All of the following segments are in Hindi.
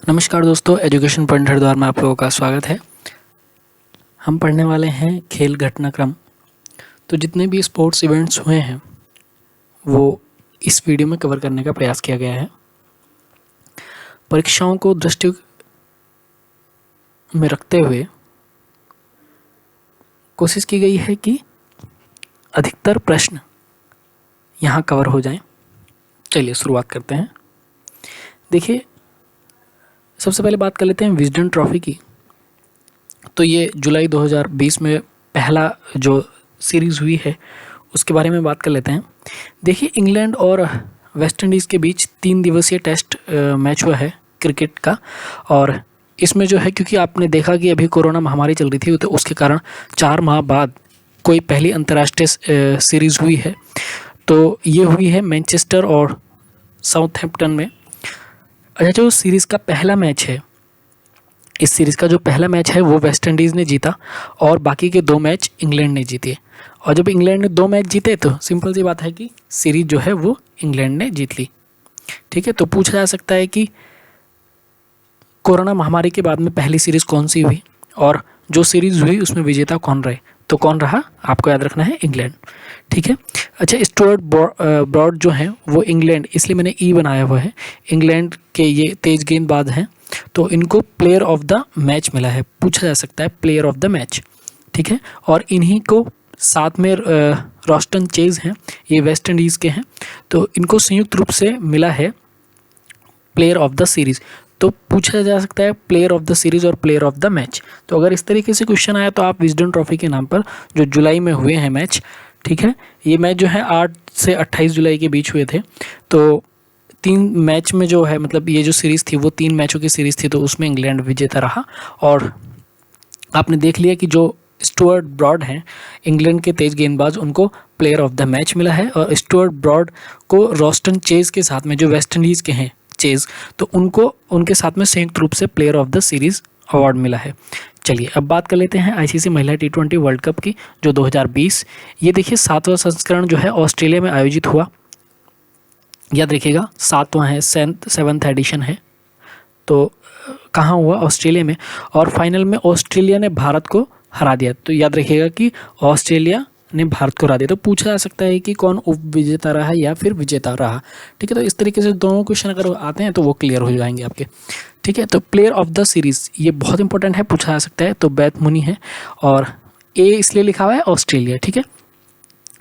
नमस्कार दोस्तों, एजुकेशन पॉइंट हरिद्वार में आप लोगों का स्वागत है। हम पढ़ने वाले हैं खेल घटनाक्रम। तो जितने भी स्पोर्ट्स इवेंट्स हुए हैं वो इस वीडियो में कवर करने का प्रयास किया गया है। परीक्षाओं को दृष्टि में रखते हुए कोशिश की गई है कि अधिकतर प्रश्न यहाँ कवर हो जाएं। चलिए शुरुआत करते हैं। देखिए, सबसे पहले बात कर लेते हैं विजडन ट्रॉफी की। तो ये जुलाई 2020 में पहला जो सीरीज़ हुई है उसके बारे में बात कर लेते हैं। देखिए, इंग्लैंड और वेस्ट इंडीज़ के बीच 3 दिवसीय टेस्ट मैच हुआ है क्रिकेट का। और इसमें जो है, क्योंकि आपने देखा कि अभी कोरोना महामारी चल रही थी तो उसके कारण 4 माह बाद कोई पहली अंतर्राष्ट्रीय सीरीज़ हुई है। तो ये हुई है मैनचेस्टर और साउथहैम्पटन में। अच्छा, जो सीरीज़ का पहला मैच है, इस सीरीज़ का जो पहला मैच है वो वेस्ट इंडीज़ ने जीता और बाकी के 2 मैच इंग्लैंड ने जीते। और जब इंग्लैंड ने 2 मैच जीते तो सिंपल सी बात है कि सीरीज़ जो है वो इंग्लैंड ने जीत ली। ठीक है, तो पूछा जा सकता है कि कोरोना महामारी के बाद में पहली सीरीज़ कौन सी हुई और जो सीरीज़ हुई उसमें विजेता कौन रहे। तो कौन रहा, आपको याद रखना है, इंग्लैंड। ठीक है। अच्छा, स्टुअर्ट ब्रॉड जो हैं वो इंग्लैंड, इसलिए मैंने ई बनाया हुआ है, इंग्लैंड के ये तेज गेंदबाज हैं। तो इनको प्लेयर ऑफ द मैच मिला है, पूछा जा सकता है प्लेयर ऑफ द मैच। ठीक है। और इन्हीं को साथ में रॉस्टन चेज हैं, ये वेस्ट इंडीज़ के हैं। तो इनको संयुक्त रूप से मिला है प्लेयर ऑफ द सीरीज़। तो पूछा जा सकता है प्लेयर ऑफ द सीरीज़ और प्लेयर ऑफ द मैच। तो अगर इस तरीके से क्वेश्चन आया तो आप विजडन ट्रॉफी के नाम पर जो जुलाई में हुए हैं मैच, ठीक है, ये मैच जो है 8 से 28 जुलाई के बीच हुए थे। तो 3 मैच में जो है, मतलब ये जो सीरीज़ थी वो 3 मैचों की सीरीज़ थी, तो उसमें इंग्लैंड विजेता रहा। और आपने देख लिया कि जो स्टुअर्ट ब्रॉड हैं, इंग्लैंड के तेज गेंदबाज, उनको प्लेयर ऑफ द मैच मिला है। और स्टुअर्ट ब्रॉड को रॉस्टन चेज के साथ में, जो वेस्ट इंडीज़ के हैं चेज, तो उनको उनके साथ में संयुक्त रूप से player of the series award मिला है। चलिए अब बात कर लेते हैं आईसीसी महिला T20 वर्ल्ड कप की, जो 2020। ये देखिए 7वां संस्करण जो है ऑस्ट्रेलिया में आयोजित हुआ। याद रखिएगा, 7वां है, 7th एडिशन है। तो कहाँ हुआ, ऑस्ट्रेलिया में। और फाइनल में ऑस्ट्रेलिया ने भारत को हरा दिया। तो याद रखिएगा कि ऑस्ट्रेलिया ने भारत को हरा दिया। तो पूछा जा सकता है कि कौन उप विजेता रहा या फिर विजेता रहा। ठीक है, तो इस तरीके से दोनों क्वेश्चन अगर आते हैं तो वो क्लियर हो जाएंगे आपके। ठीक है, तो प्लेयर ऑफ द सीरीज़ ये बहुत इंपॉर्टेंट है, पूछा जा सकता है। तो बैथ मुनी है और ए इसलिए लिखा हुआ है ऑस्ट्रेलिया। ठीक है,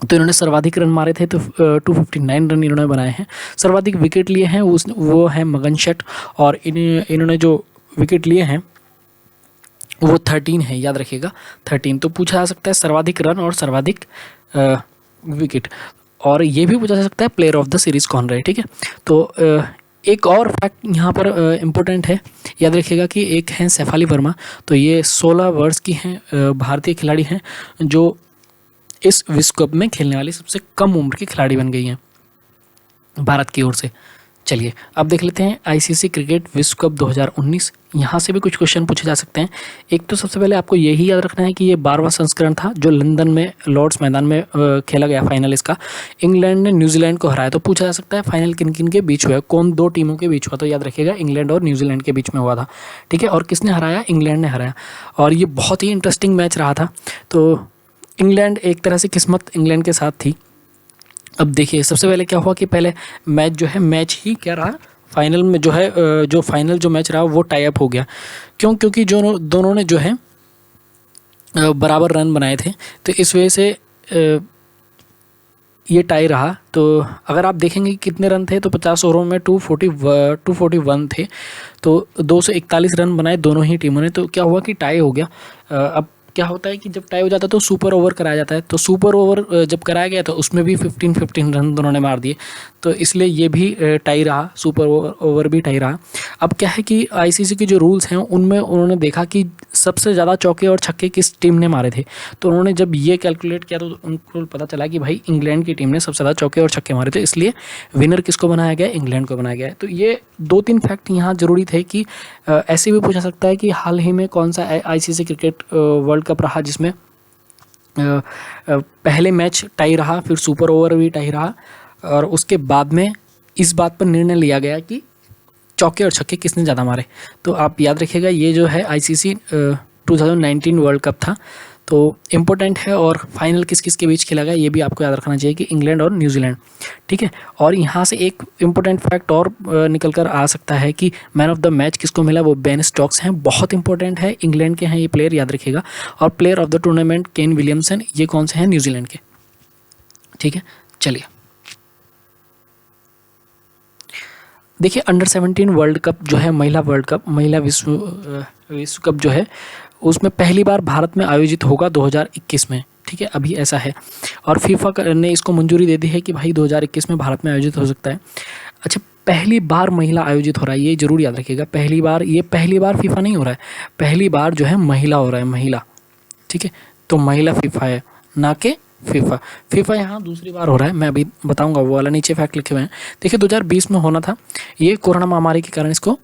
तो इन्होंने सर्वाधिक रन मारे थे, तो 259 रन इन्होंने बनाए हैं। सर्वाधिक विकेट लिए हैं वो है मगन शट, और इन्होंने जो विकेट लिए हैं वो 13 है, याद रखिएगा 13। तो पूछा जा सकता है सर्वाधिक रन और सर्वाधिक विकेट। और ये भी पूछा जा सकता है प्लेयर ऑफ द सीरीज़ कौन रहे। ठीक है, तो एक और फैक्ट यहाँ पर इम्पोर्टेंट है, याद रखिएगा कि एक हैं शेफाली वर्मा। तो ये 16 वर्ष की हैं, भारतीय खिलाड़ी हैं, जो इस विश्व कप में खेलने वाली सबसे कम उम्र की खिलाड़ी बन गई हैं भारत की ओर से। चलिए अब देख लेते हैं आईसीसी क्रिकेट विश्व कप 2019। यहाँ से भी कुछ क्वेश्चन पूछे जा सकते हैं। एक तो सबसे पहले आपको यही याद रखना है कि ये 12वां संस्करण था जो लंदन में लॉर्ड्स मैदान में खेला गया फाइनल इसका। इंग्लैंड ने न्यूजीलैंड को हराया। तो पूछा जा सकता है फाइनल किन किन के बीच हुआ, कौन 2 टीमों के बीच हुआ। तो याद रखिएगा इंग्लैंड और न्यूजीलैंड के बीच में हुआ था। ठीक है, और किसने हराया, इंग्लैंड ने हराया। और ये बहुत ही इंटरेस्टिंग मैच रहा था। तो इंग्लैंड, एक तरह से किस्मत इंग्लैंड के साथ थी। अब देखिए सबसे पहले क्या हुआ कि पहले मैच जो है, मैच ही क्या रहा, फाइनल में जो है, जो फाइनल जो मैच रहा वो टाई अप हो गया। क्यों, क्योंकि जो दोनों ने जो है बराबर रन बनाए थे। तो इस वजह से ये टाई रहा। तो अगर आप देखेंगे कितने रन थे, तो 50 ओवरों में 241 थे। तो 241 रन बनाए दोनों ही टीमों ने। तो क्या हुआ कि टाई हो गया। अब क्या होता है कि जब टाई हो जाता है तो सुपर ओवर कराया जाता है। तो सुपर ओवर जब कराया गया तो उसमें भी 15 रन दोनों ने मार दिए। तो इसलिए ये भी टाई रहा, सुपर ओवर भी टाई रहा। अब क्या है कि आईसीसी के जो रूल्स हैं उनमें उन्होंने देखा कि सबसे ज़्यादा चौके और छक्के किस टीम ने मारे थे। तो उन्होंने जब ये कैलकुलेट किया तो उनको पता चला कि भाई इंग्लैंड की टीम ने सबसे ज़्यादा चौके और छक्के मारे थे, इसलिए विनर किसको बनाया गया, इंग्लैंड को बनाया गया। तो ये 2-3 फैक्ट यहाँ ज़रूरी थे कि ऐसे भी पूछा सकता है कि हाल ही में कौन सा आईसीसी क्रिकेट वर्ल्ड कप रहा जिसमें पहले मैच टाई रहा, फिर सुपर ओवर भी टाई रहा, और उसके बाद में इस बात पर निर्णय लिया गया कि चौके और छक्के किसने ज़्यादा मारे। तो आप याद रखिएगा ये जो है ICC 2019 वर्ल्ड कप था, तो इम्पोर्टेंट है। और फाइनल किस किस के बीच खेला गया ये भी आपको याद रखना चाहिए कि इंग्लैंड और न्यूजीलैंड, ठीक है। और यहाँ से एक इम्पोर्टेंट फैक्ट और निकल कर आ सकता है कि मैन ऑफ द मैच किसको मिला, वो बेन स्टोक्स हैं, बहुत इंपॉर्टेंट है, इंग्लैंड के हैं ये प्लेयर, याद रखिएगा। और player of the tournament Kane Williamson, ये कौन से हैं, न्यूजीलैंड के, ठीक है। चलिए देखिए अंडर 17 वर्ल्ड कप जो है, महिला वर्ल्ड कप, महिला विश्व कप जो है, उसमें पहली बार भारत में आयोजित होगा 2021 में, ठीक है, अभी ऐसा है। और फीफा ने इसको मंजूरी दे दी है कि भाई 2021 में भारत में आयोजित हो सकता है। अच्छा, पहली बार महिला आयोजित हो रहा है, ये जरूर याद रखिएगा, पहली बार, ये पहली बार फीफा नहीं हो रहा है, पहली बार जो है महिला हो रहा है, महिला, ठीक है। तो महिला फीफा है, ना कि फीफा यहाँ दूसरी बार हो रहा है, मैं अभी बताऊंगा, वो वाला नीचे फैक्ट लिखे हुए हैं। देखिए 2020 में होना था, ये कोरोना महामारी के कारण इसको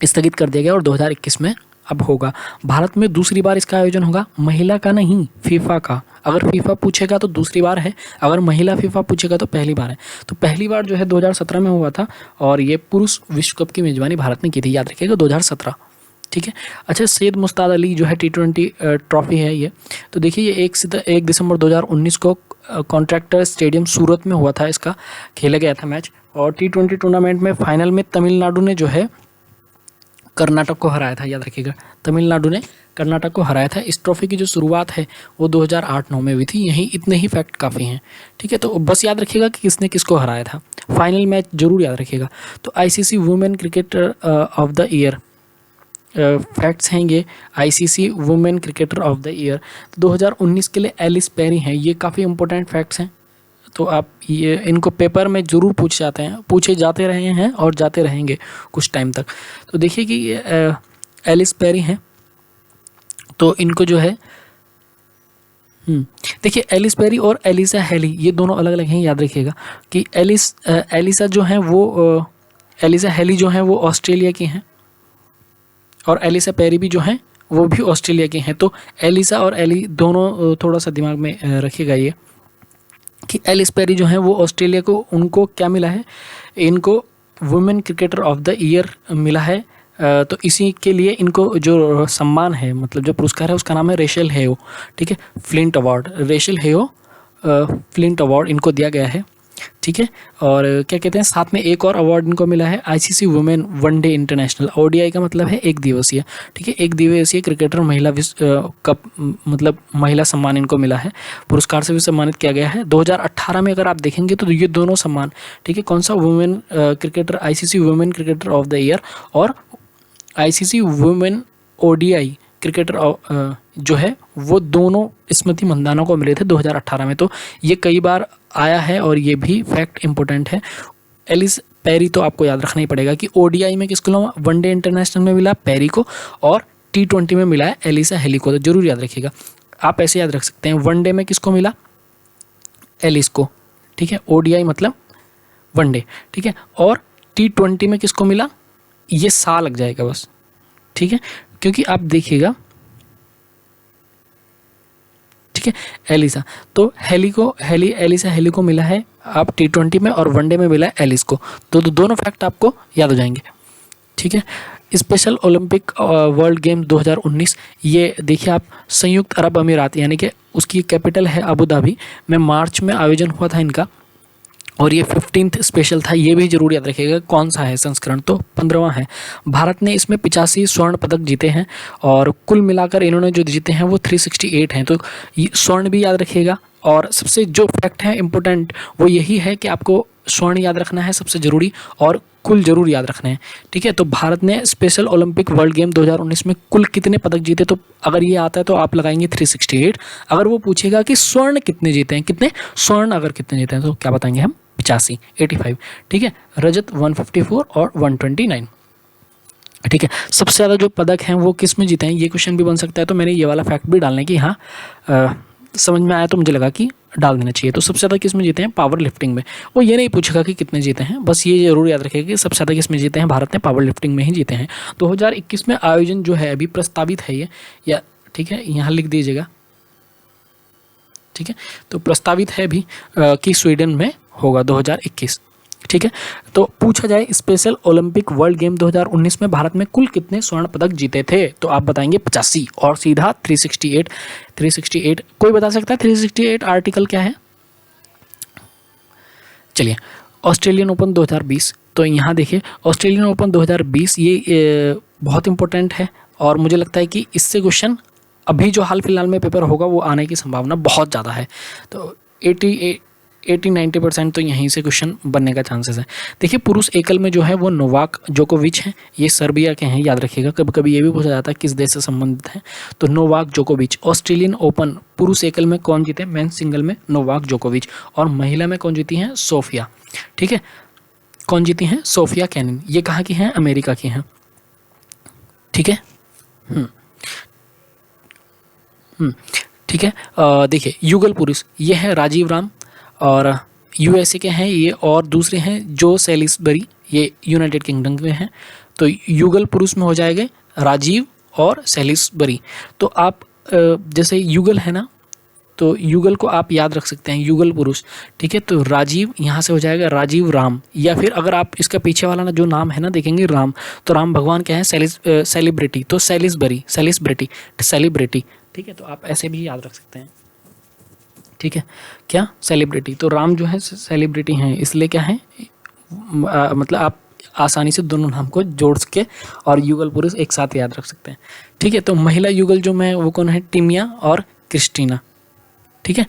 स्थगित कर दिया गया और 2021 में अब होगा। भारत में दूसरी बार इसका आयोजन होगा, महिला का नहीं, फीफा का। अगर फीफा पूछेगा तो दूसरी बार है, अगर महिला फीफा पूछेगा तो पहली बार है। तो पहली बार जो है 2017 में हुआ था, और ये पुरुष विश्व कप की मेजबानी भारत ने की थी, याद रखिएगा 2017, ठीक है। अच्छा, सैयद मुश्ताक अली जो है T20 ट्रॉफी है ये, तो देखिए ये 1 दिसंबर 2019 को कॉन्ट्रैक्टर स्टेडियम सूरत में हुआ था, इसका खेला गया था मैच। और T20 टूर्नामेंट में फाइनल में तमिलनाडु ने जो है कर्नाटक को हराया था, याद रखिएगा, तमिलनाडु ने कर्नाटक को हराया था। इस ट्रॉफी की जो शुरुआत है वो 2008-9 में हुई थी। यही इतने ही फैक्ट काफ़ी हैं, ठीक है। तो बस याद रखिएगा कि किसने किसको हराया था, फाइनल मैच जरूर याद रखिएगा। तो ICC women cricketer of the year facts हैं ये, ICC women cricketer of the year 2019 के लिए एलिस पेरी हैं, ये काफ़ी इंपॉर्टेंट फैक्ट्स हैं। तो आप ये इनको पेपर में ज़रूर पूछे जाते रहे हैं और जाते रहेंगे कुछ टाइम तक। तो देखिए कि एलिस पेरी हैं, तो इनको जो है देखिए एलिस पेरी और एलिसा हेली, ये दोनों अलग अलग हैं, याद रखिएगा कि एलिसा जो हैं वो एलिसा हेली जो हैं वो ऑस्ट्रेलिया की हैं, और एलिसा पेरी भी जो हैं वो भी ऑस्ट्रेलिया के हैं। तो एलिसा और एली दोनों थोड़ा सा दिमाग में रखिएगा ये कि एलिस पेरी जो हैं वो ऑस्ट्रेलिया को, उनको क्या मिला है, इनको women cricketer of the year मिला है। तो इसी के लिए इनको जो सम्मान है, मतलब जो पुरस्कार है, उसका नाम है रेशल हेयो, ठीक है, फ्लिंट अवार्ड, रेशल हेयो फ्लिंट अवार्ड इनको दिया गया है, ठीक है। और क्या कहते हैं, साथ में एक और अवार्ड इनको मिला है ICC women one day international, ODI का मतलब है एक दिवसीय, ठीक है, एक दिवसीय क्रिकेटर महिला विश्व कप, मतलब महिला सम्मान इनको मिला है, पुरस्कार से भी सम्मानित किया गया है। 2018 में अगर आप देखेंगे तो ये दोनों सम्मान, ठीक है, कौन सा, women cricketer, ICC women cricketer of the year और ICC वुमेन ODI क्रिकेटर जो है, वो दोनों स्मृति मंदाना को मिले थे 2018 में। तो ये कई बार आया है और ये भी फैक्ट इंपॉर्टेंट है। एलिस पेरी तो आपको याद रखना ही पड़ेगा कि ODI में किसको मिला, वनडे इंटरनेशनल में मिला पेरी को, और T20 में मिला है एलिसा हेली को, तो जरूर याद रखिएगा। आप ऐसे याद रख सकते हैं, वनडे में किसको मिला, एलिस को, ठीक है, ODI मतलब वनडे, ठीक है, और T20 में किसको मिला, ये सा लग जाएगा बस, ठीक है, क्योंकि आप देखिएगा, ठीक है, एलिसा, तो एलिसा हेली को मिला है आप T20 में, और वनडे में मिला है एलिस को, तो दोनों फैक्ट आपको याद हो जाएंगे, ठीक है। स्पेशल ओलंपिक वर्ल्ड गेम 2019, ये देखिए आप, संयुक्त अरब अमीरात यानी कि उसकी कैपिटल है अबू धाबी में मार्च में आयोजन हुआ था इनका, और ये 15th स्पेशल था, ये भी जरूर याद रखिएगा कौन सा है संस्करण, तो 15वां है। भारत ने इसमें 85 स्वर्ण पदक जीते हैं, और कुल मिलाकर इन्होंने जो जीते हैं वो 368 हैं, तो स्वर्ण भी याद रखिएगा। और सबसे जो फैक्ट है इम्पोर्टेंट वो यही है कि आपको स्वर्ण याद रखना है सबसे ज़रूरी, और कुल जरूर याद रखना है, ठीक है। तो भारत ने स्पेशल ओलंपिक वर्ल्ड गेम 2019 में कुल कितने पदक जीते, तो अगर ये आता है तो आप लगाएंगे 368। अगर वो पूछेगा कि स्वर्ण कितने जीते हैं, कितने स्वर्ण अगर कितने जीते हैं, तो क्या बताएंगे हम, 85, ठीक है। रजत 154 और 129, ठीक है। सबसे ज़्यादा जो पदक हैं वो किस में जीते हैं, ये क्वेश्चन भी बन सकता है, तो मैंने ये वाला फैक्ट भी डालने की, हाँ समझ में आया तो मुझे लगा कि डाल देना चाहिए। तो सबसे ज़्यादा किस में जीते हैं, पावर लिफ्टिंग में। वो ये नहीं पूछेगा कि कितने जीते हैं, बस ये जरूर याद रखिएगा कि सबसे ज़्यादा किस में जीते हैं, भारत ने पावर लिफ्टिंग में ही जीते हैं। 2021 में आयोजन जो है अभी प्रस्तावित है ये, या ठीक है, यहाँ लिख दीजिएगा, ठीक है। तो प्रस्तावित है भी कि स्वीडन में होगा 2021, ठीक है। तो पूछा जाए स्पेशल ओलंपिक वर्ल्ड गेम 2019 में भारत में कुल कितने स्वर्ण पदक जीते थे, तो आप बताएंगे 85 और सीधा 368। 368 कोई बता सकता है 368 आर्टिकल क्या है? चलिए, ऑस्ट्रेलियन ओपन 2020, तो यहाँ देखिए ऑस्ट्रेलियन ओपन 2020 ये बहुत इंपॉर्टेंट है और मुझे लगता है कि इससे क्वेश्चन अभी जो हाल फिलहाल में पेपर होगा वो आने की संभावना बहुत ज़्यादा है। तो 80-90% तो यहीं से क्वेश्चन बनने का चांसेस है। देखिए पुरुष एकल में जो है वो नोवाक जोकोविच हैं, ये सर्बिया के हैं, याद रखिएगा। कभी कभी ये भी पूछा जाता है किस देश से संबंधित हैं, तो नोवाक जोकोविच। ऑस्ट्रेलियन ओपन पुरुष एकल में कौन जीते? मेंस सिंगल में नोवाक जोकोविच। और महिला में कौन जीती हैं? सोफिया। ठीक है, कौन जीती हैं? Sofia Kenin. ये कहाँ की हैं? अमेरिका की हैं। ठीक है, ठीक है। देखिए युगल पुरुष ये है राजीव राम और यूएसए के हैं ये, और दूसरे हैं जो सेलिसबरी, ये यूनाइटेड किंगडम में हैं। तो युगल पुरुष में हो जाएंगे राजीव और सेलिसबरी। तो आप जैसे युगल है ना, तो युगल को आप याद रख सकते हैं युगल पुरुष। ठीक है, तो राजीव यहाँ से हो जाएगा राजीव राम, या फिर अगर आप इसका पीछे वाला ना जो नाम है ना देखेंगे राम, तो राम भगवान क्या है? सेलिब्रिटी, तो सेलिसबरी, सेलिब्रिटी। ठीक है, तो आप ऐसे भी याद रख सकते हैं। ठीक है, क्या? सेलिब्रिटी। तो राम जो है सेलिब्रिटी हैं, इसलिए क्या है मतलब आप आसानी से दोनों नाम को जोड़ के और युगल पुरुष एक साथ याद रख सकते हैं। ठीक है, तो महिला युगल जो मैं वो कौन है? टिमिया और क्रिस्टीना। ठीक है,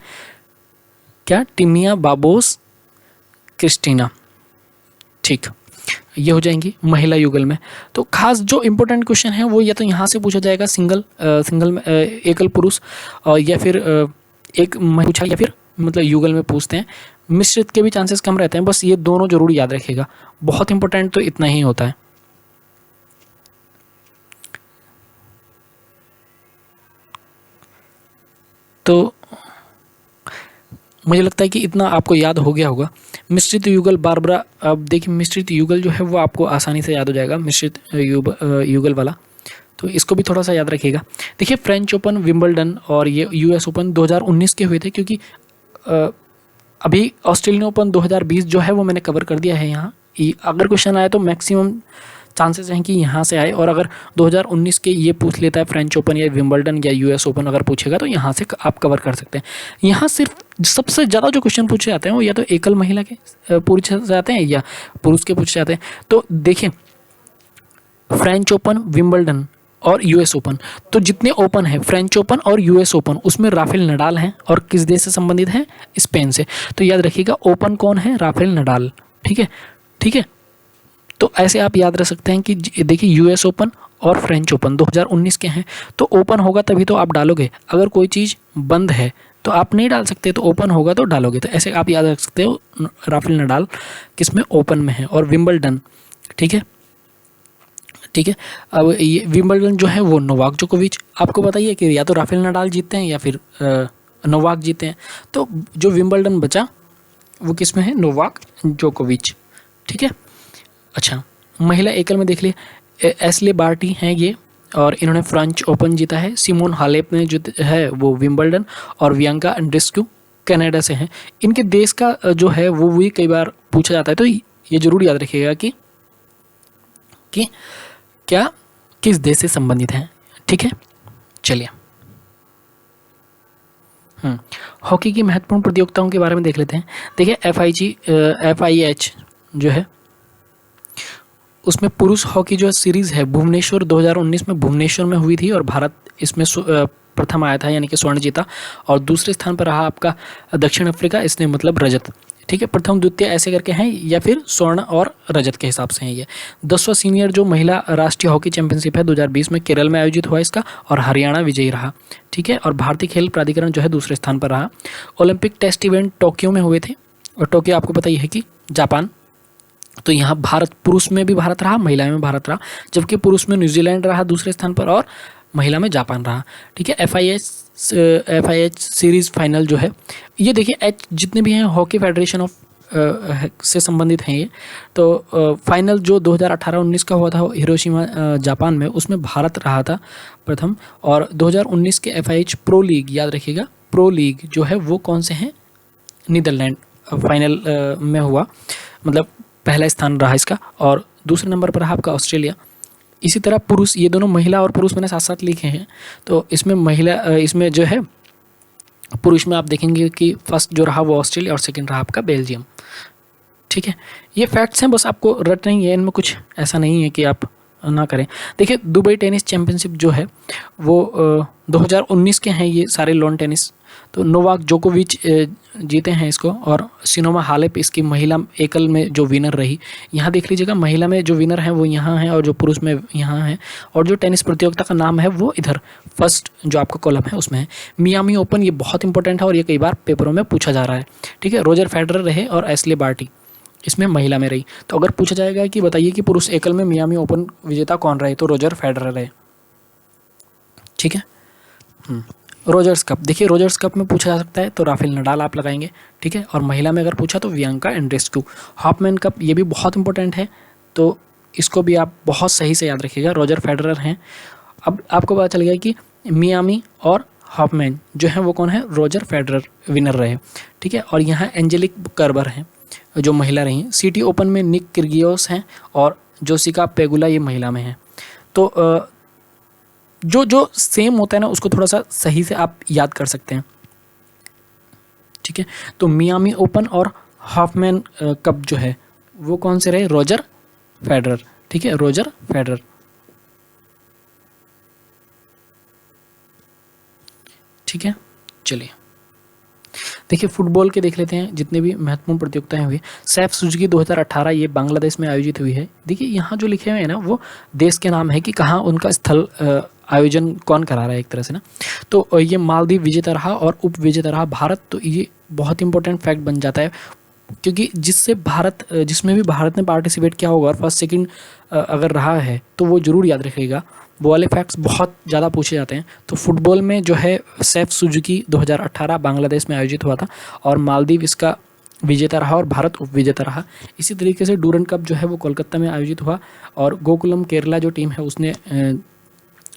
क्या? टिमिया, बाबोस, क्रिस्टीना। ठीक, ये हो जाएंगी महिला युगल में। तो खास जो इंपॉर्टेंट क्वेश्चन है वो या तो यहाँ से पूछा जाएगा सिंगल में एकल पुरुष, या फिर एक पूछा, या फिर मतलब युगल में पूछते हैं। मिश्रित के भी चांसेस कम रहते हैं, बस ये दोनों जरूर याद रखिएगा। बहुत इंपॉर्टेंट तो इतना ही होता है। तो मुझे लगता है कि इतना आपको याद हो गया होगा। मिश्रित युगल बारबरा, अब देखिए मिश्रित युगल जो है वो आपको आसानी से याद हो जाएगा, मिश्रित युगल वाला, तो इसको भी थोड़ा सा याद रखिएगा। देखिए फ्रेंच ओपन, विंबलडन और ये यूएस ओपन 2019 के हुए थे, क्योंकि अभी ऑस्ट्रेलियन ओपन 2020 जो है वो मैंने कवर कर दिया है यहाँ। अगर क्वेश्चन आया तो मैक्सिमम चांसेस हैं कि यहाँ से आए, और अगर 2019 के ये पूछ लेता है फ्रेंच ओपन या विंबलडन या यूएस ओपन अगर पूछेगा तो यहाँ से आप कवर कर सकते हैं। यहाँ सिर्फ सबसे ज़्यादा जो क्वेश्चन पूछे जाते हैं वो या तो एकल महिला के पूछे जाते हैं या पुरुष के पूछे जाते हैं। तो देखिए फ्रेंच ओपन, विंबलडन और यूएस ओपन, तो जितने ओपन है फ्रेंच ओपन और यूएस ओपन उसमें राफेल नडाल हैं, और किस देश से संबंधित हैं? स्पेन से। तो याद रखिएगा ओपन कौन है? Rafael Nadal. ठीक है, ठीक है। तो ऐसे आप याद रख सकते हैं कि देखिए यूएस ओपन और फ्रेंच ओपन 2019 के हैं, तो ओपन होगा तभी तो आप डालोगे। अगर कोई चीज़ बंद है तो आप नहीं डाल सकते, तो ओपन होगा तो डालोगे। तो ऐसे आप याद रख सकते हो राफेल नडाल किस में? ओपन में है। और विंबलडन, ठीक है, ठीक है। अब ये विंबलडन जो है वो नोवाक जोकोविच, आपको बताइए कि या तो राफेल नडाल जीतते हैं या फिर नोवाक जीते हैं। तो जो विंबलडन बचा वो किस में है? नोवाक जोकोविच। ठीक है, अच्छा महिला एकल में देख लिए एस्ले बार्टी हैं ये, और इन्होंने फ्रेंच ओपन जीता है। सिमोन हालेप ने जो है वो विंबलडन, और बियांका एंड्रेस्क्यू कनाडा से हैं। इनके देश का जो है वो भी कई बार पूछा जाता है, तो ये जरूर याद रखिएगा कि क्या किस देश से संबंधित हैं। ठीक है, चलिए हॉकी की महत्वपूर्ण प्रतियोगिताओं के बारे में देख लेते हैं। देखिए FIH जो है उसमें पुरुष हॉकी जो सीरीज़ है भुवनेश्वर 2019 में भुवनेश्वर में हुई थी, और भारत इसमें प्रथम आया था, यानी कि स्वर्ण जीता। और दूसरे स्थान पर रहा आपका दक्षिण अफ्रीका, इसने मतलब रजत। ठीक है, प्रथम द्वितीय ऐसे करके हैं, या फिर स्वर्ण और रजत के हिसाब से हैं ये। 10वां सीनियर जो महिला राष्ट्रीय हॉकी चैंपियनशिप है 2020 में केरल में आयोजित हुआ इसका, और हरियाणा विजयी रहा। ठीक है, और भारतीय खेल प्राधिकरण जो है दूसरे स्थान पर रहा। ओलंपिक टेस्ट इवेंट टोक्यो में हुए थे, और टोक्यो आपको पता ही है कि जापान। तो यहाँ भारत, पुरुष में भी भारत रहा, महिला में भारत रहा, जबकि पुरुष में न्यूजीलैंड रहा दूसरे स्थान पर और महिला में जापान रहा। ठीक है, FIH सीरीज़ फाइनल जो है ये देखिए जितने भी हैं हॉकी फेडरेशन ऑफ से संबंधित हैं ये। तो फाइनल जो 2018-19 का हुआ था हिरोशिमा जापान में, उसमें भारत रहा था प्रथम। और 2019 के FIH प्रो लीग, याद रखिएगा प्रो लीग जो है वो कौन से हैं? नीदरलैंड फाइनल में हुआ, मतलब पहला स्थान रहा इसका, और दूसरे नंबर पर रहा आपका ऑस्ट्रेलिया। इसी तरह पुरुष, ये दोनों महिला और पुरुष मैंने साथ साथ लिखे हैं। तो इसमें महिला, इसमें जो है पुरुष में आप देखेंगे कि फर्स्ट जो रहा वो ऑस्ट्रेलिया और सेकंड रहा आपका बेल्जियम। ठीक है, ये फैक्ट्स हैं, बस आपको रट नहीं है, इनमें कुछ ऐसा नहीं है कि आप ना करें। देखिए दुबई टेनिस चैंपियनशिप जो है वो 2019 के हैं ये सारे लॉन टेनिस। तो नोवाक जोकोविच जीते हैं इसको, और सिमोना हालेप इसकी महिला एकल में जो विनर रही। यहाँ देख लीजिएगा, महिला में जो विनर हैं वो यहाँ हैं और जो पुरुष में यहाँ हैं, और जो टेनिस प्रतियोगिता का नाम है वो इधर फर्स्ट जो आपका कॉलम है उसमें है। मियामी ओपन, ये बहुत इंपॉर्टेंट है और ये कई बार पेपरों में पूछा जा रहा है। ठीक है, रोजर फेडरर रहे और एशले बार्टी इसमें महिला में रही। तो अगर पूछा जाएगा कि बताइए कि पुरुष एकल में मियामी ओपन विजेता कौन रहे, तो रोजर फेडरर रहे। ठीक है, रोजर्स कप, देखिए रोजर्स कप में पूछा जा सकता है तो राफेल नडाल आप लगाएंगे। ठीक है, और महिला में अगर पूछा तो बियांका एंड्रेस्कू। हॉफमैन कप, ये भी बहुत इंपॉर्टेंट है, तो इसको भी आप बहुत सही से याद रखिएगा, रोजर फेडरर हैं। अब आपको पता चल गया कि मियामी और हॉफमैन जो है वो कौन है, रोजर फेडरर विनर रहे। ठीक है, और यहाँ एंजेलिक कर्बर हैं जो महिला रही। सिटी ओपन में निक किर्गियोस हैं और जोसिका पेगुला ये महिला में हैं। तो जो जो सेम होता है ना उसको थोड़ा सा सही से आप याद कर सकते हैं। ठीक है, तो मियामी ओपन और हॉफमैन कप जो है वो कौन से रहे, रोजर फेडरर। ठीक है, रोजर फेडरर। ठीक है, चलिए देखिए फुटबॉल के देख लेते हैं जितने भी महत्वपूर्ण प्रतियोगिताएं हुई। सैफ सुजुकी 2018 ये बांग्लादेश में आयोजित हुई है। देखिए यहाँ जो लिखे हुए हैं ना वो देश के नाम है कि कहाँ उनका स्थल आयोजन कौन करा रहा है एक तरह से ना। तो ये मालदीव विजेता रहा और उप विजेता रहा भारत। तो ये बहुत इंपॉर्टेंट फैक्ट बन जाता है, क्योंकि जिससे भारत, जिसमें भी भारत ने पार्टिसिपेट किया होगा और फर्स्ट सेकंड अगर रहा है तो वो जरूर याद रखिएगा। वो वाले फैक्ट्स बहुत ज़्यादा पूछे जाते हैं। तो फुटबॉल में जो है सैफ सुजुकी 2018 बांग्लादेश में आयोजित हुआ था और मालदीव इसका विजेता रहा और भारत उप विजेता रहा। इसी तरीके से डूरन कप जो है वो कोलकाता में आयोजित हुआ और गोकुलम केरला जो टीम है उसने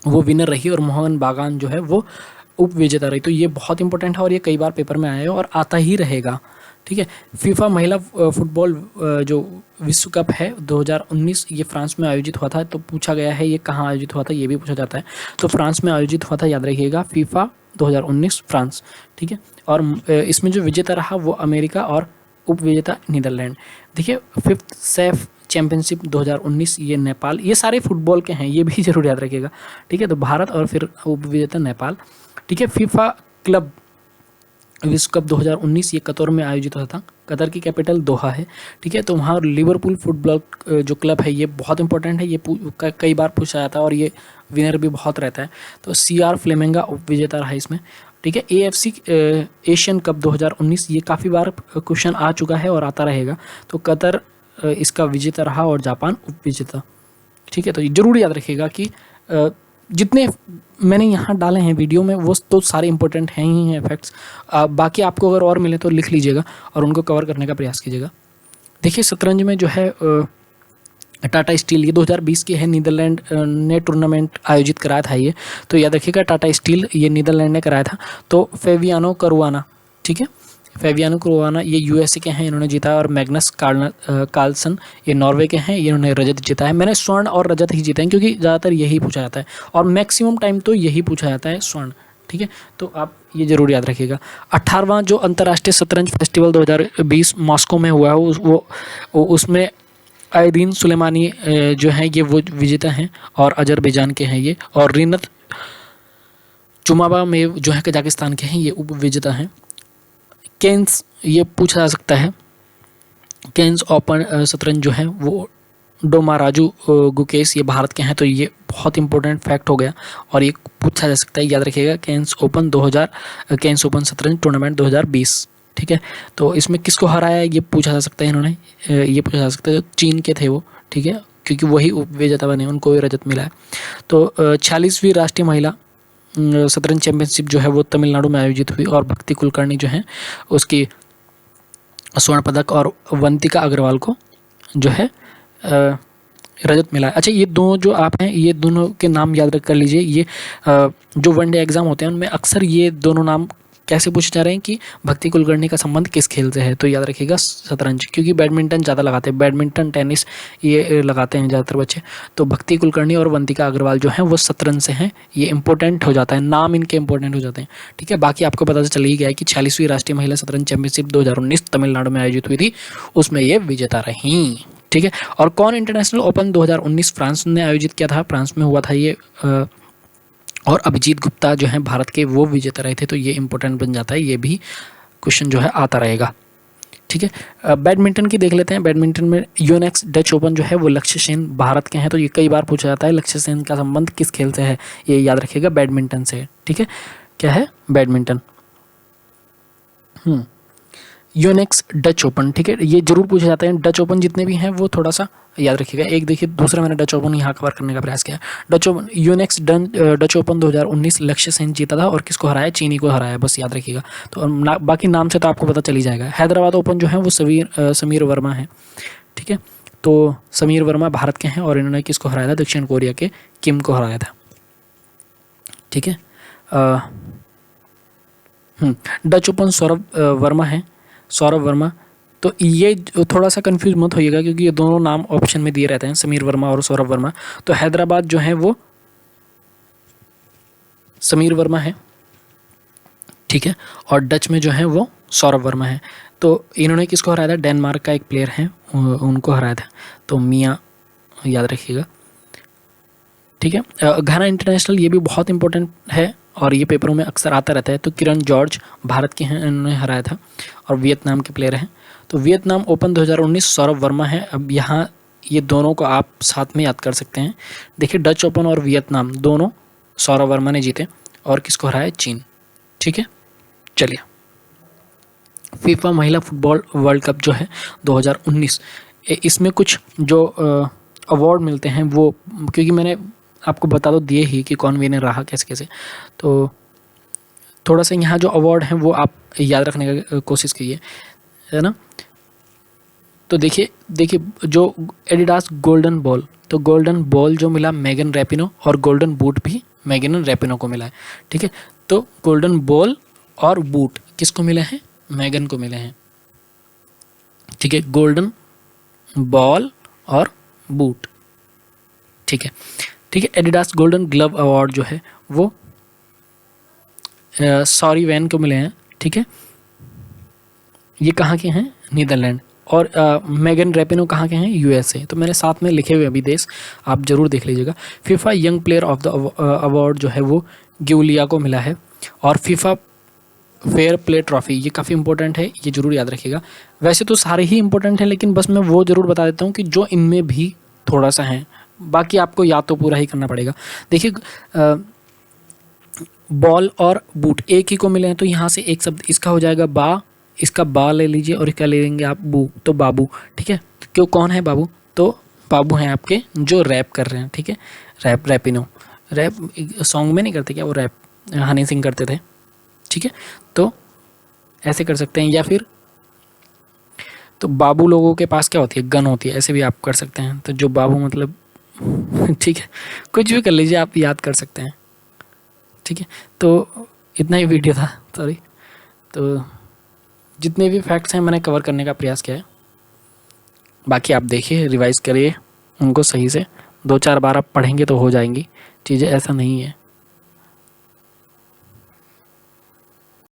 वो विनर रही और मोहन बागान जो है वो उप विजेता रही। तो ये बहुत इंपॉर्टेंट है और ये कई बार पेपर में आया है और आता ही रहेगा। ठीक है, फीफा महिला फुटबॉल जो विश्व कप है 2019 ये फ्रांस में आयोजित हुआ था। तो पूछा गया है ये कहाँ आयोजित हुआ था, ये भी पूछा जाता है। तो फ्रांस में आयोजित हुआ था, याद रखिएगा, फीफा 2019 फ्रांस। ठीक है, और इसमें जो विजेता रहा वो अमेरिका और उप विजेता नीदरलैंड। देखिए फिफ्थ सैफ चैंपियनशिप 2019 ये नेपाल। ये सारे फुटबॉल के हैं, ये भी जरूर याद रखिएगा। ठीक है, तो भारत और फिर उप विजेता नेपाल। ठीक है, फीफा क्लब विश्व कप 2019 ये कतर में आयोजित हुआ था। कतर की कैपिटल दोहा है। ठीक है, तो वहाँ लिवरपूल फुटबॉल जो क्लब है ये बहुत इंपॉर्टेंट है, ये कई बार पूछा जाता है और ये विनर भी बहुत रहता है। तो CR फ्लेमेंगा उप विजेता रहा इसमें। ठीक है, AFC एशियन कप 2019 ये काफ़ी बार क्वेश्चन आ चुका है और आता रहेगा। तो कतर इसका विजेता रहा और जापान उप विजेता। ठीक है, तो जरूर याद रखिएगा कि जितने मैंने यहाँ डाले हैं वीडियो में वो तो सारे इंपॉर्टेंट हैं ही हैं फैक्ट्स। बाकी आपको अगर और मिले तो लिख लीजिएगा और उनको कवर करने का प्रयास कीजिएगा। देखिए शतरंज में जो है टाटा स्टील ये 2020 की है, नीदरलैंड ने टूर्नामेंट आयोजित कराया था ये। तो याद रखिएगा टाटा स्टील ये नीदरलैंड ने कराया था। तो फेबियानो करुआना, ठीक है, फेबियानो करुआना ये USA के हैं, इन्होंने जीता है। और मैग्नस कार्लसन ये नॉर्वे के हैं, इन्होंने रजत जीता है। मैंने स्वर्ण और रजत ही जीते हैं क्योंकि ज़्यादातर यही पूछा जाता है और मैक्सिमम टाइम तो यही पूछा जाता है, स्वर्ण। ठीक है, तो आप ये जरूर याद रखिएगा। 18वां जो अंतर्राष्ट्रीय शतरंज फेस्टिवल 2020 मॉस्को में हुआ है वो उसमें आयदीन सुलेमानी जो हैं ये वो विजेता हैं और अजरबैजान के हैं ये। और रिनत चुमाबामेव जो है कजाकिस्तान के हैं, ये उप विजेता हैं। केन्स ये पूछा जा सकता है, केन्स ओपन शतरंज जो है वो डोमाराजू गुकेश ये भारत के हैं। तो ये बहुत इंपॉर्टेंट फैक्ट हो गया और ये पूछा जा सकता है, याद रखिएगा। केन्स ओपन शतरंज टूर्नामेंट 2020। ठीक है, तो इसमें किसको हराया है ये पूछा जा सकता है, इन्होंने ये पूछा जा सकता है, जो चीन के थे वो। ठीक है, क्योंकि वही उप विजेता बने, उनको भी रजत मिला है। तो 46वीं राष्ट्रीय महिला शतरंज चैंपियनशिप जो है वो तमिलनाडु में आयोजित हुई और भक्ति कुलकर्णी जो हैं उसकी स्वर्ण पदक और वंतिका अग्रवाल को जो है रजत मिला है। अच्छा, ये दोनों जो आप हैं ये दोनों के नाम याद रख कर लीजिए। ये जो वनडे एग्ज़ाम होते हैं उनमें अक्सर ये दोनों नाम कैसे पूछे जा रहे हैं कि भक्ति कुलकर्णी का संबंध किस खेल से है, तो याद रखिएगा शतरंज, क्योंकि बैडमिंटन ज़्यादा लगाते हैं, बैडमिंटन टेनिस ये लगाते हैं ज़्यादातर बच्चे। तो भक्ति कुलकर्णी और वंतिका अग्रवाल जो हैं वो शतरंज से हैं, ये इंपॉर्टेंट हो जाता है, नाम इनके इंपॉर्टेंट हो जाते हैं। ठीक है, बाकी आपको पता चल ही गया है कि 46वीं राष्ट्रीय महिला शतरंज चैंपियनशिप 2019 तमिलनाडु में आयोजित हुई थी, उसमें ये विजेता रहीं। ठीक है, और कौन इंटरनेशनल ओपन 2019 फ्रांस ने आयोजित किया था, फ्रांस में हुआ था ये, और अभिजीत गुप्ता जो है भारत के वो विजेता रहे थे। तो ये इंपॉर्टेंट बन जाता है, ये भी क्वेश्चन जो है आता रहेगा। ठीक है, बैडमिंटन की देख लेते हैं। बैडमिंटन में यूएनएक्स डच ओपन जो है वो लक्ष्य सेन भारत के हैं, तो ये कई बार पूछा जाता है लक्ष्य सेन का संबंध किस खेल से है, ये याद रखिएगा बैडमिंटन से। ठीक है, क्या है, बैडमिंटन। यूएनएक्स डच ओपन, ठीक है, ये जरूर पूछे जाते हैं। डच ओपन जितने भी हैं वो थोड़ा सा याद रखिएगा। एक देखिए, दूसरा मैंने डच ओपन यहाँ कवर करने का प्रयास किया। डच ओपन, यूएनएक्स डच ओपन 2019 लक्ष्य सेन जीता था, और किसको हराया, चीनी को हराया, बस याद रखिएगा। तो बाकी नाम से तो आपको पता चल ही जाएगा। हैदराबाद ओपन जो है वो समीर वर्मा है। ठीक है, तो समीर वर्मा भारत के हैं, और इन्होंने किसको हराया था, दक्षिण कोरिया के किम को हराया था। ठीक है, डच ओपन सौरभ वर्मा है, सौरभ वर्मा। तो ये थोड़ा सा कंफ्यूज मत होइएगा, क्योंकि ये दोनों नाम ऑप्शन में दिए रहते हैं, समीर वर्मा और सौरभ वर्मा। तो हैदराबाद जो है वो समीर वर्मा है। ठीक है, और डच में जो है वो सौरभ वर्मा है। तो इन्होंने किसको हराया था, डेनमार्क का एक प्लेयर है, उनको हराया था, तो मियाँ याद रखिएगा। ठीक है, घाना इंटरनेशनल, ये भी बहुत इंपॉर्टेंट है और ये पेपरों में अक्सर आता रहता है। तो किरण जॉर्ज भारत के हैं, इन्होंने हराया था, और वियतनाम के प्लेयर हैं। तो वियतनाम ओपन 2019 सौरभ वर्मा है। अब यहाँ ये दोनों को आप साथ में याद कर सकते हैं। देखिए, डच ओपन और वियतनाम दोनों सौरभ वर्मा ने जीते, और किसको हराया, चीन। ठीक है, चलिए, फीफा महिला फुटबॉल वर्ल्ड कप जो है 2019, इसमें कुछ जो अवार्ड मिलते हैं वो, क्योंकि मैंने आपको बता दो दिए ही कि कौन विनर रहा कैसे कैसे, तो थोड़ा सा यहाँ जो अवार्ड हैं वो आप याद रखने का कोशिश कीजिए, है ना। तो देखिए जो एडिडास गोल्डन बॉल, तो गोल्डन बॉल जो मिला मेगन रैपिनो, और गोल्डन बूट भी मेगन रैपिनो को मिला है। ठीक है, तो गोल्डन बॉल और बूट किसको मिले हैं, मेगन को मिले हैं। ठीक है, गोल्डन बॉल और बूट। ठीक है, एडिडास गोल्डन ग्लव अवार्ड जो है वो सॉरी वैन को मिले हैं। ठीक है, ये कहाँ के हैं, नीदरलैंड। और मेगन रैपिनो कहाँ के हैं, यूएसए। तो मैंने साथ में लिखे हुए अभी देश, आप जरूर देख लीजिएगा। FIFA young player of the award जो है वो गिउलिया को मिला है। और फीफा फेयर प्ले ट्रॉफी, ये काफ़ी इंपॉर्टेंट है, ये जरूर याद रखिएगा। वैसे तो सारे ही इंपॉर्टेंट हैं, लेकिन बस मैं वो जरूर बता देता हूँ कि जो इनमें भी थोड़ा सा है, बाकी आपको याद तो पूरा ही करना पड़ेगा। देखिए, बॉल और बूट एक ही को मिले हैं, तो यहाँ से एक शब्द इसका हो जाएगा बा, इसका बा ले लीजिए, और इसका ले लेंगे आप बू, तो बाबू। ठीक है, क्यों, कौन है बाबू, तो बाबू हैं आपके जो रैप कर रहे हैं। ठीक है, रैपिनो, रैप सॉन्ग में नहीं करते क्या वो, रैप हनी सिंह करते थे। ठीक है, तो ऐसे कर सकते हैं, या फिर तो बाबू लोगों के पास क्या होती है, गन होती है, ऐसे भी आप कर सकते हैं। तो जो बाबू मतलब ठीक है, कुछ भी कर लीजिए, आप याद कर सकते हैं। ठीक है, तो इतना ही वीडियो था, सॉरी। तो जितने भी फैक्ट्स हैं मैंने कवर करने का प्रयास किया है, बाकी आप देखिए, रिवाइज करिए उनको सही से, 2-4 बार आप पढ़ेंगे तो हो जाएंगी चीज़ें, ऐसा नहीं है।